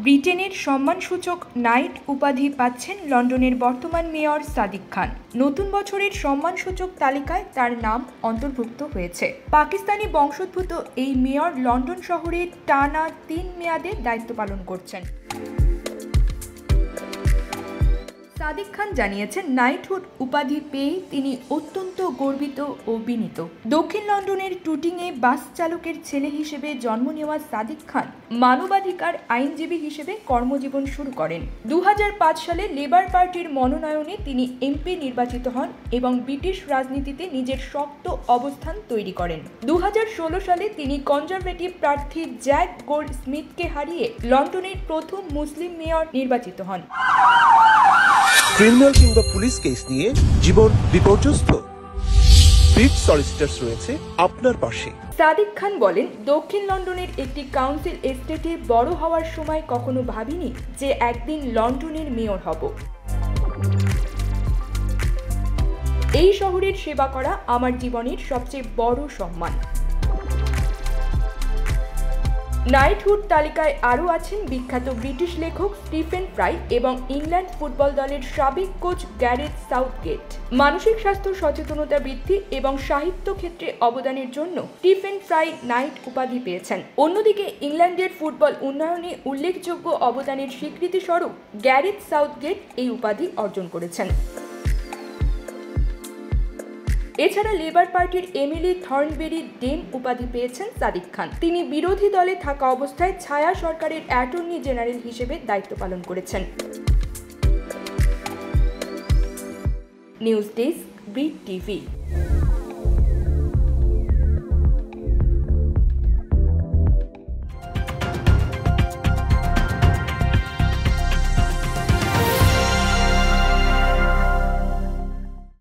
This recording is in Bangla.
ব্রিটেনের সম্মানসূচক নাইট উপাধি পাচ্ছেন লন্ডনের বর্তমান মেয়র সাদিক খান। নতুন বছরের সম্মানসূচক তালিকায় তার নাম অন্তর্ভুক্ত হয়েছে। পাকিস্তানি বংশোদ্ভূত এই মেয়র লন্ডন শহরে টানা ৩ মেয়াদে দায়িত্ব পালন করছেন। সাদিক খান জানিয়েছেন, নাইটহুড উপাধি পেয়ে তিনি অত্যন্ত গর্বিত ও বিনীত। দক্ষিণ লন্ডনের টুটিংয়ে বাস চালকের ছেলে হিসেবে জন্ম নেওয়া সাদিক খান মানবাধিকার আইনজীবী হিসেবে কর্মজীবন শুরু করেন। ২০০৫ সালে লেবার পার্টির মনোনয়নে তিনি এমপি নির্বাচিত হন এবং ব্রিটিশ রাজনীতিতে নিজের শক্ত অবস্থান তৈরি করেন। ২০১৬ সালে তিনি কনজারভেটিভ প্রার্থী জ্যাক গোল্ড স্মিথকে হারিয়ে লন্ডনের প্রথম মুসলিম মেয়র নির্বাচিত হন। ক্রিমিনাল কিংবা পুলিশ কেস নিয়ে জীবন বিপর্যস্ত, ব্রিট সলিসিটরস রয়েছে আপনার পাশে। সাদিক খান বলেন, দক্ষিণ লন্ডনের একটি কাউন্সিল এস্টেটে বড় হওয়ার সময় কখনো ভাবিনি যে একদিন লন্ডনের মেয়র হব। এই শহরের সেবা করা আমার জীবনের সবচেয়ে বড় সম্মান। নাইটহুড তালিকায় আরও আছেন বিখ্যাত ব্রিটিশ লেখক স্টিফেন ফ্রাই এবং ইংল্যান্ড ফুটবল দলের সাবেক কোচ গ্যারেথ সাউথগেট। মানসিক স্বাস্থ্য সচেতনতা বৃদ্ধি এবং সাহিত্য ক্ষেত্রে অবদানের জন্য স্টিফেন ফ্রাই নাইট উপাধি পেয়েছেন। অন্যদিকে ইংল্যান্ডের ফুটবল উন্নয়নে উল্লেখযোগ্য অবদানের স্বীকৃতিস্বরূপ গ্যারেথ সাউথগেট এই উপাধি অর্জন করেছেন। এছাড়া লেবার পার্টির এমিলি থর্নবেরি ডেম উপাধি পেয়েছেন সাদিক খান। তিনি বিরোধী দলে থাকা অবস্থায় ছায়া সরকারের অ্যাটর্নি জেনারেল হিসেবে দায়িত্ব পালন করেছেন। News desk, Brit TV.